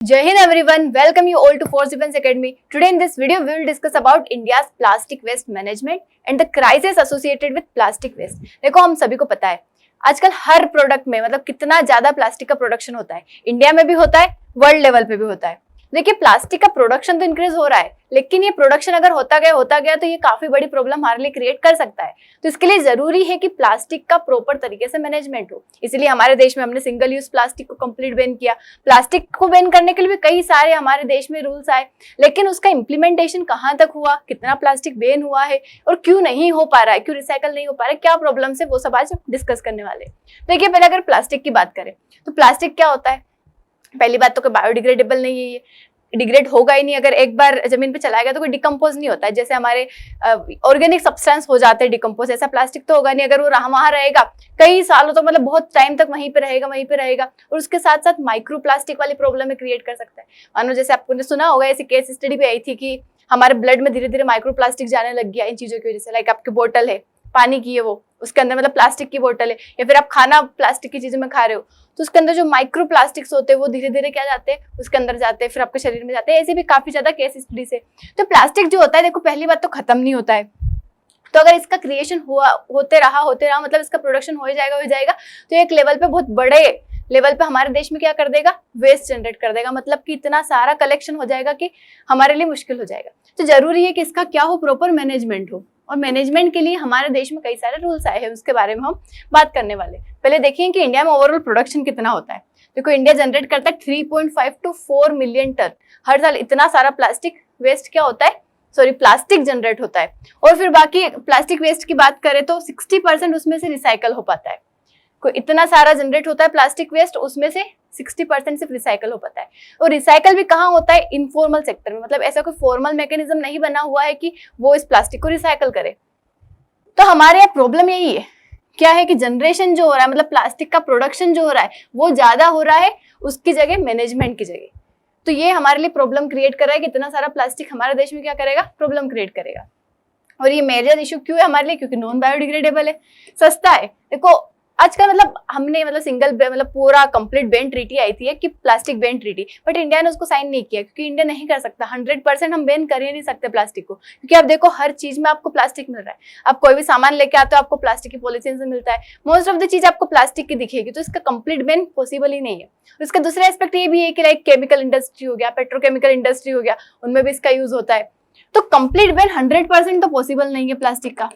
Jai Hind everyone, welcome you all to Force Defense Academy. Today in this video we will discuss about India's plastic waste management and the crisis associated with plastic waste. देखो हम सभी को पता है आजकल हर product में मतलब कितना ज्यादा प्लास्टिक का प्रोडक्शन होता है, इंडिया में भी होता है, वर्ल्ड लेवल पे भी होता है। देखिए प्लास्टिक का प्रोडक्शन तो इंक्रीज हो रहा है, लेकिन ये प्रोडक्शन अगर होता गया तो ये काफी बड़ी प्रॉब्लम हमारे लिए क्रिएट कर सकता है। तो इसके लिए जरूरी है कि प्लास्टिक का प्रॉपर तरीके से मैनेजमेंट हो। इसलिए हमारे देश में हमने सिंगल यूज प्लास्टिक को कंप्लीट बैन किया। प्लास्टिक को बैन करने के लिए भी कई सारे हमारे देश में रूल्स आए, लेकिन उसका इम्प्लीमेंटेशन कहाँ तक हुआ, कितना प्लास्टिक बैन हुआ है और क्यों नहीं हो पा रहा है, क्यों रिसाइकल नहीं हो पा रहा है, क्या प्रॉब्लम है, वो सब आज डिस्कस करने वाले। देखिए पहले अगर प्लास्टिक की बात करें तो प्लास्टिक क्या होता है। पहली बात तो बायोडिग्रेडेबल नहीं है, ये डिग्रेड होगा ही नहीं। अगर एक बार जमीन पे चला गया तो कोई डिकम्पोज नहीं होता है, जैसे हमारे ऑर्गेनिक सब्सटेंस हो जाते हैं डिकम्पोज, ऐसा प्लास्टिक तो होगा नहीं। अगर वो वहां रहेगा कई सालों तो मतलब बहुत टाइम तक वहीं पे रहेगा और उसके साथ साथ माइक्रो प्लास्टिक वाली प्रॉब्लम क्रिएट कर सकता है। मानो जैसे आपने सुना होगा, ऐसी केस स्टडी भी आई थी कि हमारे ब्लड में धीरे धीरे माइक्रो प्लास्टिक जाने लग गया इन चीजों की वजह से। लाइक आपकी बोतल है पानी की है, वो उसके अंदर मतलब प्लास्टिक की बोतल है, या फिर आप खाना प्लास्टिक की चीजों में खा रहे हो तो उसके अंदर जो माइक्रो प्लास्टिक्स होते हैं वो धीरे धीरे क्या जाते हैं, उसके अंदर जाते हैं, फिर आपके शरीर में जाते हैं। ऐसे भी काफी ज्यादा केस स्टडी से। तो प्लास्टिक जो होता है देखो पहली बात तो खत्म नहीं होता है, तो अगर इसका क्रिएशन होते रहा मतलब इसका प्रोडक्शन हो जाएगा तो एक लेवल पे बहुत बड़े लेवल पे हमारे देश में क्या कर देगा, वेस्ट जनरेट कर देगा। मतलब कि इतना सारा कलेक्शन हो जाएगा कि हमारे लिए मुश्किल हो जाएगा। तो जरूरी है कि इसका क्या हो, प्रॉपर मैनेजमेंट हो, और मैनेजमेंट के लिए हमारे देश में कई सारे रूल्स आए हैं, उसके बारे में हम बात करने वाले। पहले देखिए कि इंडिया में ओवरऑल प्रोडक्शन कितना होता है। देखो इंडिया जनरेट करता है 3.5 to 4 मिलियन टन हर साल। इतना सारा प्लास्टिक वेस्ट क्या होता है, प्लास्टिक जनरेट होता है। और फिर बाकी प्लास्टिक वेस्ट की बात करें तो 60% उसमें से रिसाइकल हो पाता है। कोई इतना सारा जनरेट होता है प्लास्टिक वेस्ट, उसमें से 60% सिर्फ रिसाइकल हो पाता है। और रिसाइकल भी कहाँ होता है, इनफॉर्मल सेक्टर में। मतलब ऐसा कोई फॉर्मल मैकेनिज्म नहीं बना हुआ है कि वो इस प्लास्टिक को रिसाइकल करे। तो हमारे यहाँ प्रॉब्लम यही है, क्या है कि जनरेशन जो हो रहा है, मतलब प्लास्टिक का प्रोडक्शन जो हो रहा है वो ज्यादा हो रहा है उसकी जगह मैनेजमेंट की जगह। तो ये हमारे लिए प्रॉब्लम क्रिएट कर रहा है कि इतना सारा प्लास्टिक हमारे देश में क्या करेगा, प्रॉब्लम क्रिएट करेगा। और ये मेजर इशू क्यों है हमारे लिए, क्योंकि नॉन बायोडिग्रेडेबल है, सस्ता है। देखो आजकल हमने सिंगल पूरा कंप्लीट बैन ट्रीटी आई थी कि plastic ban treaty, but India ने उसको साइन नहीं किया क्योंकि इंडिया नहीं कर सकता। 100% हम बैन कर ही नहीं सकते प्लास्टिक को, क्योंकि आप देखो हर चीज में आपको प्लास्टिक मिल रहा है। आप कोई भी सामान लेके आते हो आपको प्लास्टिक की पॉलीथीन से मिलता है, मोस्ट ऑफ द चीज आपको प्लास्टिक की दिखेगी। तो इसका कंप्लीट बैन पॉसिबल ही नहीं है। और इसका दूसरा एस्पेक्ट ये भी है कि लाइक केमिकल इंडस्ट्री हो गया, पेट्रोकेमिकल इंडस्ट्री हो गया, उनमें भी इसका यूज होता है। तो कंप्लीट बैन 100% तो पॉसिबल नहीं है प्लास्टिक का।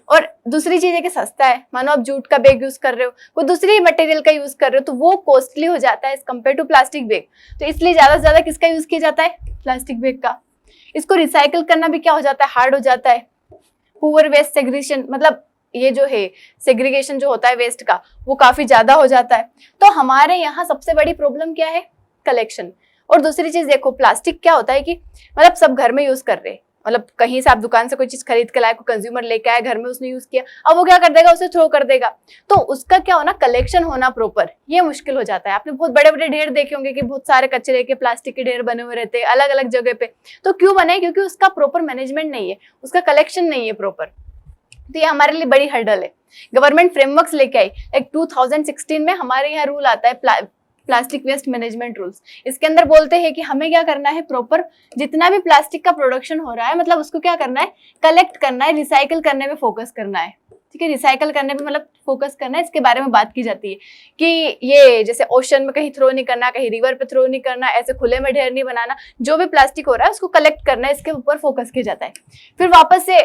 और दूसरी चीज है कि सस्ता है। मानो आप जूट का बैग यूज कर रहे हो, कोई दूसरी मटेरियल का यूज कर रहे हो, तो वो कॉस्टली हो जाता है as compare to plastic bag. तो इसलिए ज्यादा से ज्यादा किसका यूज किया जाता है, प्लास्टिक बैग का। इसको रिसाइकल करना भी क्या हो जाता है, हार्ड हो जाता है। पुअर वेस्ट सेग्रीगेशन, मतलब ये जो है सेग्रीगेशन जो होता है वेस्ट का, वो काफी ज्यादा हो जाता है। तो हमारे यहाँ सबसे बड़ी प्रॉब्लम क्या है, कलेक्शन। और दूसरी चीज देखो प्लास्टिक क्या होता है कि सब घर में यूज कर रहे हैं। कहीं से आप दुकान से कोई चीज खरीद के लाए, कोई कंज्यूमर लेके आया, घर में उसने यूज किया, अब वो क्या कर देगा, उसे थ्रो कर देगा। तो उसका क्या होना, कलेक्शन होना प्रॉपर, ये मुश्किल हो जाता है। आपने बहुत बड़े बड़े ढेर देखे होंगे कि बहुत सारे कचरे के प्लास्टिक के ढेर बने हुए रहते हैं अलग अलग जगह पे। तो क्यों बने, क्योंकि उसका प्रॉपर मैनेजमेंट नहीं है, उसका कलेक्शन नहीं है प्रॉपर। तो ये हमारे लिए बड़ी हर्डल है। गवर्नमेंट फ्रेमवर्क्स लेके आई, एक 2016 में हमारे यहाँ रूल आता है प्लास्टिक वेस्ट मैनेजमेंट रूल्स। इसके अंदर बोलते हैं कि हमें क्या करना है, प्रॉपर जितना भी प्लास्टिक का प्रोडक्शन हो रहा है उसको क्या करना है, कलेक्ट करना है, रिसाइकल करने में फोकस करना है। ठीक है, रिसाइकल करने पे फोकस करना है। इसके बारे में बात की जाती है कि ये जैसे ओशन में कहीं थ्रो नहीं करना, कहीं रिवर पे थ्रो नहीं करना, ऐसे खुले में ढेर नहीं बनाना, जो भी प्लास्टिक हो रहा है उसको कलेक्ट करना है, इसके ऊपर फोकस किया जाता है। फिर वापस से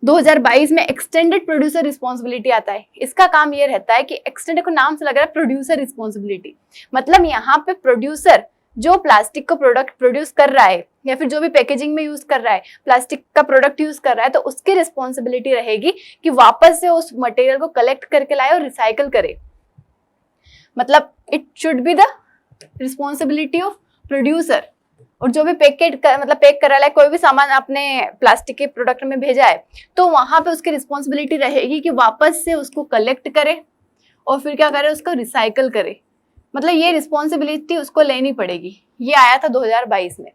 2022 में एक्सटेंडेड प्रोड्यूसर रिस्पॉन्सिबिलिटी आता है। इसका काम ये रहता है कि एक्सटेंडेड को नाम से लग रहा है प्रोड्यूसर रिस्पॉन्सिबिलिटी, मतलब यहाँ पे प्रोड्यूसर जो प्लास्टिक को प्रोडक्ट प्रोड्यूस कर रहा है या फिर जो भी पैकेजिंग में यूज कर रहा है, प्लास्टिक का प्रोडक्ट यूज कर रहा है, तो उसकी रिस्पॉन्सिबिलिटी रहेगी कि वापस से उस मटेरियल को कलेक्ट करके लाए और रिसाइकल करे। It should be the responsibility of producer. और जो भी पैक करा है, कोई भी सामान आपने प्लास्टिक के प्रोडक्ट में भेजा है, तो वहां पे उसकी रिस्पॉन्सिबिलिटी रहेगी कि वापस से उसको कलेक्ट करे और फिर क्या करे, उसको रिसाइकल करे। ये रिस्पॉन्सिबिलिटी उसको लेनी पड़ेगी। ये आया था 2022 में।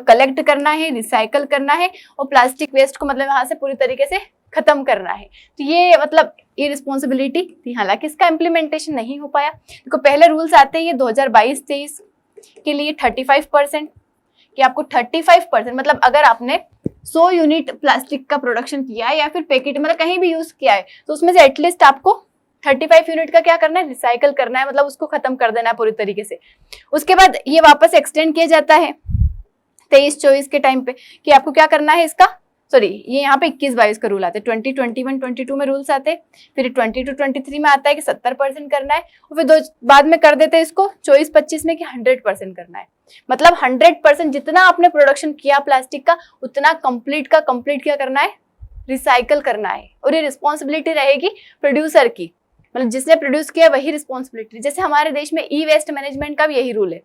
कलेक्ट करना है, रिसाइकल करना है और प्लास्टिक वेस्ट को यहाँ से पूरी तरीके से खत्म करना है। तो ये ये रिस्पॉन्सिबिलिटी थी। हालांकि इसका इम्प्लीमेंटेशन नहीं हो पाया। देखो पहले रूल्स आते हैं ये 2022-23 के लिए 35%, कि आपको 35% मतलब अगर आपने 100 यूनिट प्लास्टिक का प्रोडक्शन किया है या फिर पैकेट मतलब कहीं भी यूज किया है, तो उसमें से एटलीस्ट आपको 35 यूनिट का क्या करना है, रिसाइकल करना है, मतलब उसको खत्म कर देना है पूरी तरीके से। उसके बाद ये वापस एक्सटेंड किया जाता है 23-24 के टाइम पे, कि आपको क्या करना है इसका, सॉरी ये यहाँ पे 21-22 का रूल आता है, 20-21-22 में रूल्स आते हैं, फिर 22-23 में आता है कि 70% करना है, और फिर बाद में कर देते हैं इसको 24-25 में कि 100% करना है। मतलब 100% जितना आपने प्रोडक्शन किया प्लास्टिक का उतना कंप्लीट क्या करना है, रिसाइकल करना है। और ये रिस्पॉन्सिबिलिटी रहेगी प्रोड्यूसर की, मतलब जिसने प्रोड्यूस किया वही रिस्पॉन्सिबिलिटी। जैसे हमारे देश में ई वेस्ट मैनेजमेंट का भी यही रूल है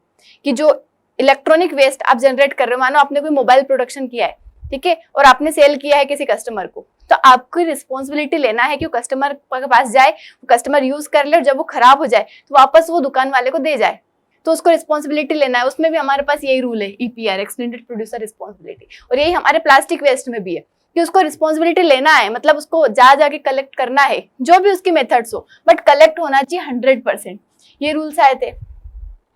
कि जो इलेक्ट्रॉनिक वेस्ट आप जनरेट कर रहे हो, मानो आपने कोई मोबाइल प्रोडक्शन किया है, ठीक है, और आपने सेल किया है किसी कस्टमर को, तो आपको रिस्पॉन्सिबिलिटी लेना है कि वो कस्टमर के पास जाए, कस्टमर यूज कर ले, और जब वो खराब हो जाए तो वापस वो दुकान वाले को दे जाए, तो उसको रिस्पॉन्सिबिलिटी लेना है। उसमें भी हमारे पास यही रूल है, EPR, एक्सटेंडेड प्रोड्यूसर रिस्पॉन्सिबिलिटी, और यही हमारे प्लास्टिक वेस्ट में भी है कि उसको रिस्पॉन्सिबिलिटी लेना है, मतलब उसको जाके कलेक्ट करना है, जो भी उसकी मेथड्स हो, बट कलेक्ट होना चाहिए 100%। ये रूल्स आए थे।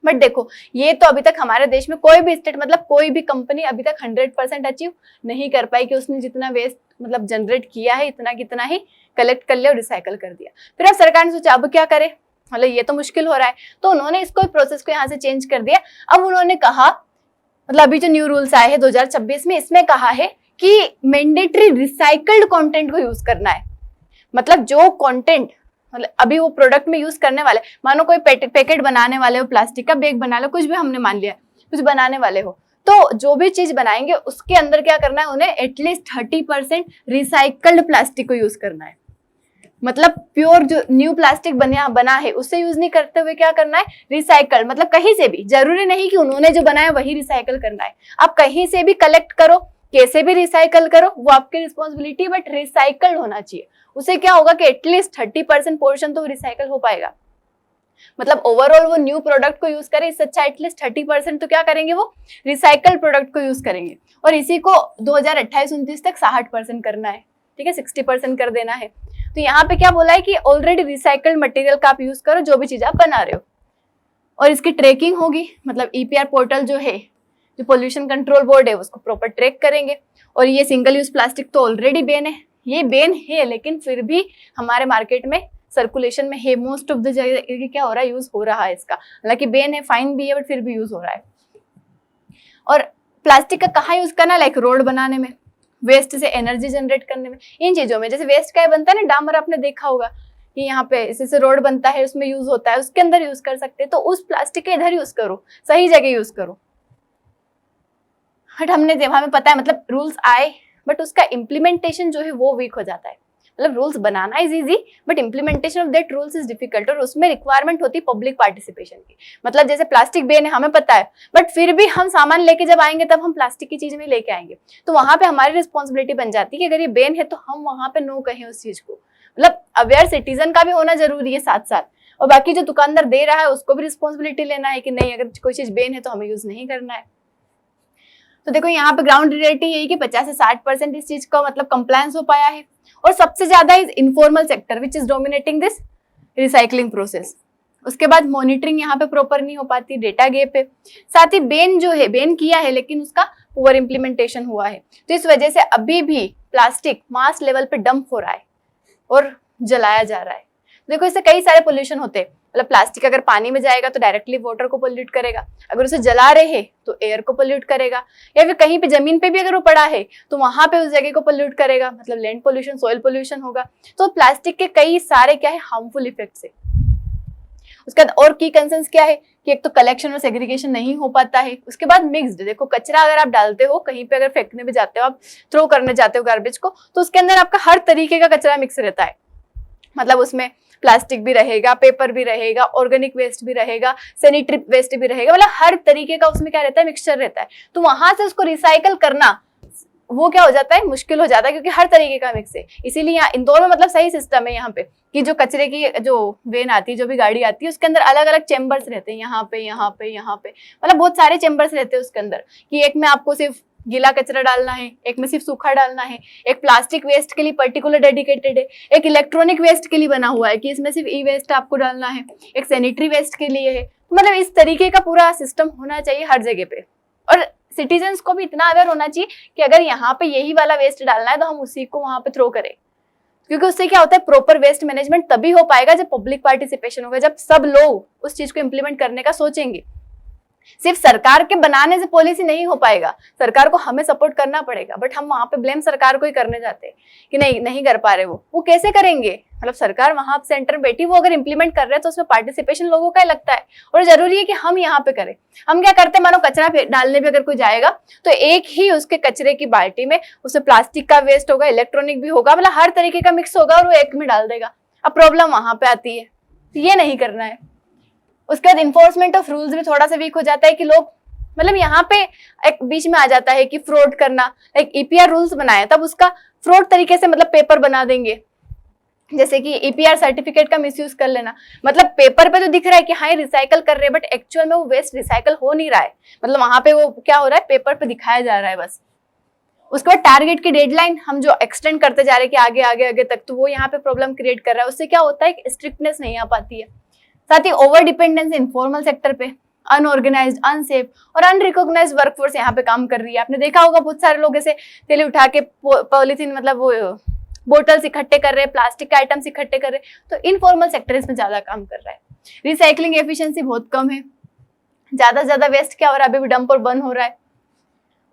बट देखो ये तो अभी तक हमारे देश में कोई भी स्टेट मतलब कोई भी कंपनी अभी तक 100% अचीव नहीं कर पाई कि उसने जितना वेस्ट मतलब जनरेट किया है इतना कितना ही कलेक्ट कर लिया और रिसाइकल कर दिया। फिर अब सरकार ने सोचा अब क्या करे, मतलब ये तो मुश्किल हो रहा है, तो उन्होंने इसको प्रोसेस को यहाँ से चेंज कर दिया। अब उन्होंने कहा, मतलब अभी जो न्यू रूल्स आए हैं 2026 में, इसमें कहा है कि मैंडेटरी रिसाइकल्ड कंटेंट को यूज करना है। मतलब जो कंटेंट मतलब अभी वो प्रोडक्ट में यूज करने वाले, मानो कोई पैकेट बनाने वाले हो, प्लास्टिक का बैग बना लो, कुछ भी हमने मान लिया कुछ बनाने वाले हो, तो जो भी चीज बनाएंगे उसके अंदर क्या करना है, उन्हें एटलीस्ट 30% रिसाइकल्ड प्लास्टिक को यूज करना है। मतलब प्योर जो न्यू प्लास्टिक बना है उससे यूज नहीं करते हुए क्या करना है, रिसाइकल। मतलब कहीं से भी, जरूरी नहीं कि उन्होंने जो बनाया वही रिसाइकल करना है, आप कहीं से भी कलेक्ट करो, कैसे भी रिसाइकल करो, वो आपकी रिस्पॉन्सिबिलिटी, बट रिसाइकल होना चाहिए। उसे क्या होगा कि एटलीस्ट 30% पोर्शन तो रिसाइकल हो पाएगा। मतलब ओवरऑल वो न्यू प्रोडक्ट को यूज करे, इससे अच्छा एटलीस्ट 30% तो क्या करेंगे, वो रिसाइकल प्रोडक्ट को यूज करेंगे। और इसी को 2028-29 तक 60% करना है, ठीक है, 60% कर देना है। तो यहाँ पे क्या बोला है कि ऑलरेडी रिसाइकल्ड मटेरियल का आप यूज करो जो भी चीज आप बना रहे हो, और इसकी ट्रैकिंग होगी। मतलब EPR पोर्टल जो है, जो पोल्यूशन कंट्रोल बोर्ड है, उसको प्रॉपर ट्रैक करेंगे। और ये सिंगल यूज प्लास्टिक तो ऑलरेडी बैन है, ये बैन है, लेकिन फिर भी हमारे मार्केट में सर्कुलेशन में है, मोस्ट ऑफ द जगह क्या हो रहा है, यूज हो रहा है इसका। हालांकि बैन है, फाइन भी है, बट फिर भी यूज हो रहा है। और प्लास्टिक का कहाँ यूज करना, लाइक रोड बनाने में, वेस्ट से एनर्जी जनरेट करने में, इन चीजों में। जैसे वेस्ट का बनता है ना, डामर, आपने देखा होगा कि यहाँ पे इससे रोड बनता है, उसमें यूज होता है, उसके अंदर यूज कर सकते हैं। तो उस प्लास्टिक के इधर यूज करो, सही जगह यूज करो। बट हमें पता है, मतलब रूल्स आए, बट उसका इम्प्लीमेंटेशन जो है वो वीक हो जाता है। मतलब rules banana is easy, but implementation of that rules is difficult, और उसमें रिक्वायरमेंट होती है पब्लिक पार्टिसिपेशन की। मतलब जैसे प्लास्टिक बैन है, हमें पता है, बट फिर भी हम सामान लेके जब आएंगे तब हम प्लास्टिक की चीज में लेके आएंगे, तो वहां पे हमारी रिस्पॉन्सिबिलिटी बन जाती है कि अगर ये बैन है तो हम वहां पे नो कहें उस चीज को। मतलब अवेयर सिटीजन का भी होना जरूरी है साथ साथ, और बाकी जो दुकानदार दे रहा है उसको भी रिस्पॉन्सिबिलिटी लेना है कि नहीं, अगर कोई चीज बैन है तो हमें यूज नहीं करना है। तो देखो यहाँ पे ग्राउंड रियलिटी यही कि 50 से 60% इस चीज का मतलब कंप्लायंस हो पाया है, और सबसे ज्यादा is informal sector which is dominating this recycling process. उसके बाद मॉनिटरिंग यहाँ पे प्रॉपर नहीं हो पाती, डेटा गैप है। साथ ही बैन जो है, बैन किया है लेकिन उसका पुअर इम्प्लीमेंटेशन हुआ है, तो इस वजह से अभी भी प्लास्टिक मास लेवल पे डंप हो रहा है और जलाया जा रहा है। देखो इससे कई सारे पोल्यूशन होते हैं। मतलब प्लास्टिक अगर पानी में जाएगा तो डायरेक्टली वाटर को पोल्यूट करेगा, अगर उसे जला रहे हैं तो एयर को पोल्यूट करेगा, या फिर कहीं पे जमीन पे भी अगर वो पड़ा है तो वहां पे उस जगह को पोल्यूट करेगा, मतलब लैंड पोल्यूशन, सॉइल पोल्यूशन होगा। तो प्लास्टिक के कई सारे क्या है, हार्मफुल इफेक्ट्स है। उसके बाद और की कंसर्न्स क्या है कि एक तो कलेक्शन और सेग्रीगेशन नहीं हो पाता है। उसके बाद मिक्स्ड, देखो कचरा अगर आप डालते हो कहीं पे, अगर फेंकने भी जाते हो, आप थ्रो करने जाते हो गार्बेज को, तो उसके अंदर आपका हर तरीके का कचरा मिक्स रहता है। मतलब उसमें प्लास्टिक भी रहेगा, पेपर भी रहेगा, ऑर्गेनिक वेस्ट भी रहेगा, सैनिटरी वेस्ट भी रहेगा, मतलब हर तरीके का उसमें क्या रहता है, मिक्सचर रहता है। तो वहां से उसको रिसाइकल करना वो क्या हो जाता है, मुश्किल हो जाता है, क्योंकि हर तरीके का मिक्स है। इसीलिए यहाँ इंदौर में मतलब सही सिस्टम है यहाँ पे कि जो कचरे की जो वेन आती है, जो भी गाड़ी आती है, उसके अंदर अलग अलग चेम्बर्स रहते हैं, यहाँ पे यहाँ पे यहाँ पे, मतलब बहुत सारे चेम्बर्स रहते हैं उसके अंदर, कि एक में आपको सिर्फ गीला कचरा डालना है, एक में सिर्फ सूखा डालना है, एक प्लास्टिक वेस्ट के लिए पर्टिकुलर डेडिकेटेड है, एक इलेक्ट्रॉनिक वेस्ट के लिए बना हुआ है कि इसमें सिर्फ ई वेस्ट आपको डालना है, एक सैनिटरी वेस्ट के लिए है। मतलब इस तरीके का पूरा सिस्टम होना चाहिए हर जगह पे। और सिटीजन्स को भी इतना अवेयर होना चाहिए कि अगर यहाँ पे यही वाला वेस्ट डालना है तो हम उसी को वहां पे थ्रो करें, क्योंकि उससे क्या होता है, प्रॉपर वेस्ट मैनेजमेंट तभी हो पाएगा जब पब्लिक पार्टिसिपेशन होगा, जब सब लोग उस चीज को इम्प्लीमेंट करने का सोचेंगे। सिर्फ सरकार के बनाने से पॉलिसी नहीं हो पाएगा, सरकार को हमें सपोर्ट करना पड़ेगा। बट हम वहां पे ब्लेम सरकार को ही करने जाते हैं कि नहीं कर पा रहे, वो कैसे करेंगे। मतलब सरकार वहां सेंटर बैठी, वो अगर इंप्लीमेंट कर रहे हैं तो उसमें पार्टिसिपेशन लोगों का ही लगता है, और जरूरी है कि हम यहाँ पे करें। हम क्या करते हैं, मानो कचरा डालने पे अगर कोई जाएगा तो एक ही उसके कचरे की बाल्टी में उसमें प्लास्टिक का वेस्ट होगा, इलेक्ट्रॉनिक भी होगा, मतलब हर तरीके का मिक्स होगा और वो एक में डाल देगा। अब प्रॉब्लम वहां पे आती है, तो ये नहीं करना है। उसके बाद इन्फोर्समेंट ऑफ रूल्स भी थोड़ा सा वीक हो जाता है कि लोग, मतलब यहाँ पे एक बीच में आ जाता है कि फ्रॉड करना। एक ईपीआर रूल्स बनाए तब उसका फ्रॉड तरीके से मतलब पेपर बना देंगे, जैसे कि ईपीआर सर्टिफिकेट का मिसयूज कर लेना। मतलब पेपर पे तो दिख रहा है कि हाँ रिसाइकल कर रहे हैं, बट एक्चुअल में वो वेस्ट रिसाइकल हो नहीं रहा है। मतलब वहां पे वो क्या हो रहा है, पेपर पे दिखाया जा रहा है बस। उसके बाद टारगेट की डेडलाइन हम जो एक्सटेंड करते जा रहे हैं कि आगे आगे आगे तक, तो वो यहाँ पे प्रॉब्लम क्रिएट कर रहा है। उससे क्या होता है कि स्ट्रिक्टनेस नहीं आ पाती है। साथ ही ओवर डिपेंडेंस इनफॉर्मल सेक्टर पे, अनऑर्गेनाइज्ड, अनसेफ और अनरिकॉग्नाइज वर्कफोर्स यहाँ पे काम कर रही है। आपने देखा होगा बहुत सारे लोग ऐसे थैली उठा के पॉलिथीन, मतलब वो बोटल्स इकट्ठे कर रहे हैं, प्लास्टिक के आइटम्स इकट्ठे कर रहे हैं, तो इनफॉर्मल सेक्टर इसमें ज्यादा काम कर रहा है। रिसाइकलिंग एफिशिएंसी बहुत कम है, ज्यादा से ज्यादा वेस्ट क्या हो रहा है, अभी भी डंप और बर्न हो रहा है।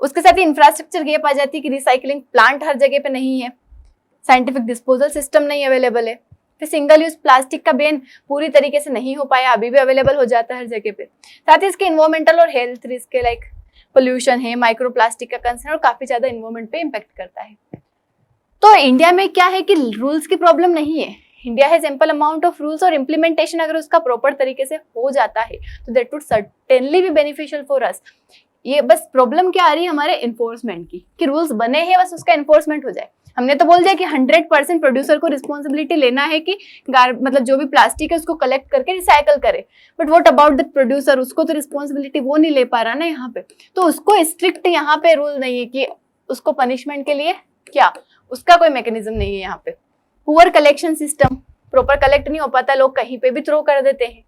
उसके साथ ही इंफ्रास्ट्रक्चर गैप आ जाती है कि रिसाइकलिंग प्लांट हर जगह पे नहीं है, साइंटिफिक डिस्पोजल सिस्टम नहीं अवेलेबल है, फिर सिंगल यूज प्लास्टिक का बैन पूरी तरीके से नहीं हो पाया, अभी भी अवेलेबल हो जाता है हर जगह पे। साथ ही इसके इन्वायरमेंटल और हेल्थ रिस्क है, लाइक पोल्यूशन है, माइक्रो प्लास्टिक का कंसर्न, और काफी ज्यादा इन्वायरमेंट पे इम्पैक्ट करता है। तो इंडिया में क्या है कि रूल्स की प्रॉब्लम नहीं है, India has ample amount of rules, और इम्प्लीमेंटेशन अगर उसका प्रॉपर तरीके से हो जाता है तो that would certainly be beneficial for us. ये बस प्रॉब्लम क्या आ रही है हमारे इन्फोर्समेंट की, कि रूल्स बने हैं, बस उसका इन्फोर्समेंट हो जाए। हमने तो बोल दिया कि 100% प्रोड्यूसर को रिस्पॉन्सिबिलिटी लेना है कि मतलब जो भी प्लास्टिक है उसको कलेक्ट करके रिसाइकल करे, but what about the producer, उसको तो रिस्पॉन्सिबिलिटी वो नहीं ले पा रहा ना यहाँ पे। तो उसको स्ट्रिक्ट यहाँ पे रूल नहीं है कि उसको पनिशमेंट के लिए क्या, उसका कोई मैकेनिज्म नहीं है यहाँ पे। Poor collection system, proper collect नहीं हो पाता, लोग कहीं पे भी थ्रो कर देते हैं।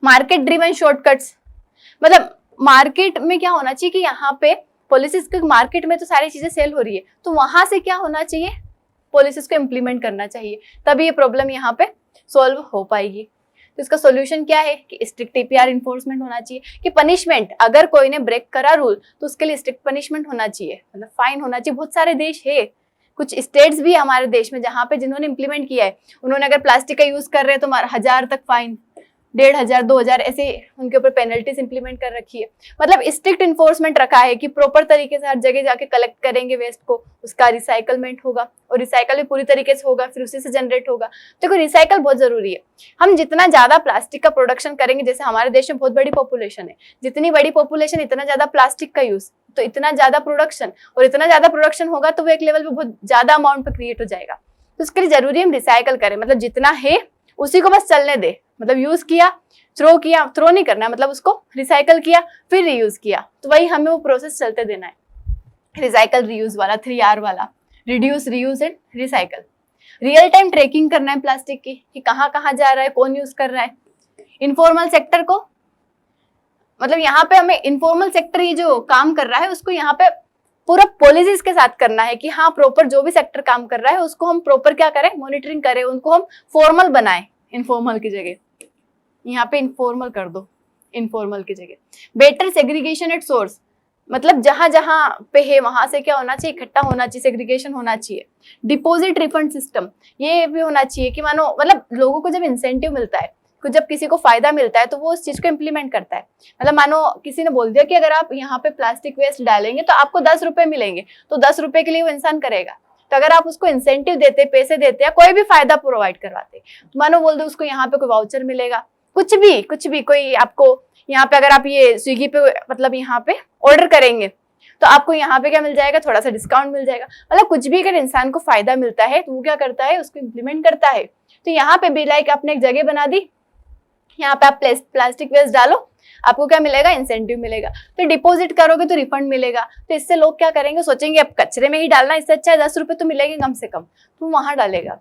मार्केट ड्रिवन शॉर्टकट्स, मतलब मार्केट में क्या होना चाहिए कि यहाँ पे पॉलिसीज के, मार्केट में तो सारी चीजें सेल हो रही है, तो वहां से क्या होना चाहिए, पॉलिसीज को इम्प्लीमेंट करना चाहिए, तभी ये प्रॉब्लम यहाँ पे सॉल्व हो पाएगी। तो इसका सॉल्यूशन क्या है कि स्ट्रिक्ट ईपीआर इन्फोर्समेंट होना चाहिए, कि पनिशमेंट, अगर कोई ने ब्रेक करा रूल तो उसके लिए स्ट्रिक्ट पनिशमेंट होना चाहिए, मतलब फाइन होना चाहिए। बहुत सारे देश है, कुछ स्टेट्स भी हमारे देश में जहाँ पे जिन्होंने इम्प्लीमेंट किया है, उन्होंने अगर प्लास्टिक का यूज कर रहे हैं तो 1000 तक फाइन, 1500, 2000 ऐसे उनके ऊपर पेनल्टीज इंप्लीमेंट कर रखी है। मतलब स्ट्रिक्ट इन्फोर्समेंट रखा है कि प्रॉपर तरीके से हर जगह जाके कलेक्ट करेंगे वेस्ट को, उसका रिसाइकलमेंट होगा, और रिसाइकल भी पूरी तरीके से होगा, फिर उसी से जनरेट होगा। देखो रिसाइकल बहुत जरूरी है। हम जितना ज्यादा प्लास्टिक का प्रोडक्शन करेंगे, जैसे हमारे देश में बहुत बड़ी पॉपुलेशन है, जितनी बड़ी पॉपुलेशन इतना ज्यादा प्लास्टिक का यूज, तो इतना ज्यादा प्रोडक्शन, और इतना ज्यादा प्रोडक्शन होगा तो वो एक लेवल पे बहुत ज्यादा अमाउंट पे क्रिएट हो जाएगा। तो उसके लिए जरूरी है हम रिसाइकल करें, मतलब जितना है उसी को बस चलने दे, मतलब यूज किया, थ्रो नहीं करना, मतलब उसको रिसाइकल किया फिर रीयूज किया, तो वही हमें वो प्रोसेस चलते देना है, रिसाइकल रीयूज वाला, 3R वाला, reduce, reuse and recycle. Real time tracking करना है प्लास्टिक की, कि कहाँ कहाँ जा रहा है, कौन यूज कर रहा है। इनफॉर्मल सेक्टर को, मतलब यहाँ पे हमें इनफॉर्मल सेक्टर ये जो काम कर रहा है उसको यहाँ पे पूरा पॉलिसीज के साथ करना है, कि हाँ प्रॉपर जो भी सेक्टर काम कर रहा है उसको हम प्रॉपर क्या करें, मॉनिटरिंग करें, उनको हम फॉर्मल बनाएं, इनफॉर्मल की जगह। यहाँ पे इनफॉर्मल कर दो, इनफॉर्मल की जगह। बेटर सेग्रीगेशन एट सोर्स, मतलब जहां जहां पे है वहां से क्या होना चाहिए, इकट्ठा होना चाहिए, सेग्रीगेशन होना चाहिए। डिपॉजिट रिफंड सिस्टम, ये भी होना चाहिए कि मानो, मतलब लोगों को जब इंसेंटिव मिलता है, जब किसी को फायदा मिलता है तो वो उस चीज को इम्प्लीमेंट करता है। मतलब मानो किसी ने बोल दिया कि अगर आप यहाँ पे प्लास्टिक वेस्ट डालेंगे तो आपको 10 रुपए मिलेंगे, तो 10 रुपए के लिए वो इंसान करेगा। तो अगर आप उसको इंसेंटिव देते, पैसे देते या कोई भी फायदा प्रोवाइड करवाते, तो मानो बोल दो उसको यहाँ पे कोई वाउचर मिलेगा, कुछ भी कोई आपको यहाँ पे, अगर आप ये स्विगी पे मतलब यहाँ पे ऑर्डर करेंगे तो आपको यहाँ पे क्या मिल जाएगा, थोड़ा सा डिस्काउंट मिल जाएगा। मतलब कुछ भी अगर इंसान को फायदा मिलता है तो वो क्या करता है, उसको इम्प्लीमेंट करता है। तो यहाँ पे भी लाइक आपने एक जगह बना दी, यहाँ पे आप प्लास्टिक वेस्ट डालो, आपको क्या मिलेगा, इंसेंटिव मिलेगा। तो डिपॉजिट करोगे तो रिफंड मिलेगा। तो इससे लोग क्या करेंगे, सोचेंगे अब कचरे में ही डालना, इससे अच्छा है 10 रुपए तो मिलेंगे कम से कम, तो वहां डालेगा।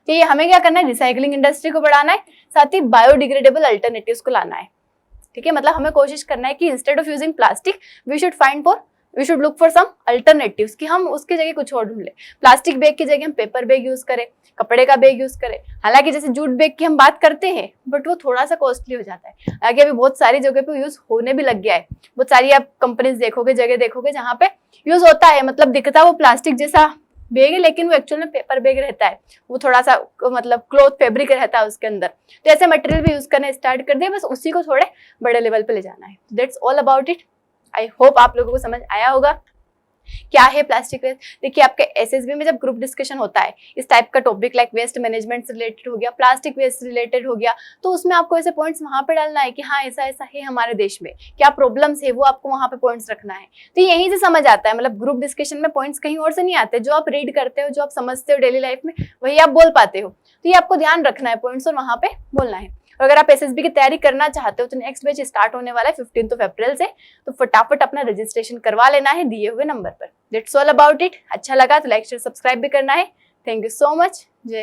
तो ये हमें क्या करना है, रिसाइकलिंग इंडस्ट्री को बढ़ाना है, साथ ही बायोडिग्रेडेबल अल्टरनेटिव्स को लाना है। ठीक है, मतलब हमें कोशिश करना है कि instead of using plastic we should look for some alternatives, कि हम उसकी जगह कुछ और ढूंढ ले। प्लास्टिक बैग की जगह हम पेपर बैग यूज करें, कपड़े का बैग यूज करें। हालांकि जैसे जूट बैग की हम बात करते हैं, बट वो थोड़ा सा कॉस्टली हो जाता है। हालांकि अभी बहुत सारी जगह पे यूज होने भी लग गया है। बहुत सारी आप कंपनीज देखोगे, जगह देखोगे जहाँ पे यूज होता है, मतलब दिखता वो प्लास्टिक जैसा बैग है, लेकिन वो एक्चुअल में पेपर बैग रहता है। वो थोड़ा सा मतलब क्लॉथ फैब्रिक रहता है उसके अंदर। तो ऐसे मटेरियल भी यूज करना स्टार्ट कर दिया, बस उसी को थोड़े बड़े लेवल पे ले जाना है। That's all about it. I hope आप लोगों को समझ आया होगा क्या है प्लास्टिक वेस्ट। देखिए, आपके एसएसबी में जब ग्रुप डिस्कशन होता है इस टाइप का टॉपिक, लाइक वेस्ट मैनेजमेंट से रिलेटेड हो गया, प्लास्टिक वेस्ट से रिलेटेड हो गया, तो उसमें आपको ऐसे पॉइंट्स वहां पे डालना है कि हाँ ऐसा ऐसा है हमारे देश में, क्या प्रॉब्लम्स है, वो आपको वहां पे पॉइंट्स रखना है। तो यहीं से समझ आता है, मतलब ग्रुप डिस्कशन में पॉइंट्स कहीं और से नहीं आते। जो आप रीड करते हो, जो आप समझते हो डेली लाइफ में, वही आप बोल पाते हो। तो ये आपको ध्यान रखना है पॉइंट्स, और वहां पे बोलना है। और अगर आप एसएसबी की तैयारी करना चाहते हो तो नेक्स्ट बैच स्टार्ट होने वाला है 15 अप्रैल से, तो फटाफट अपना रजिस्ट्रेशन करवा लेना है दिए हुए नंबर पर। That's all about it. अच्छा लगा तो लाइक शेयर सब्सक्राइब भी करना है। Thank you so much. जय हिंद।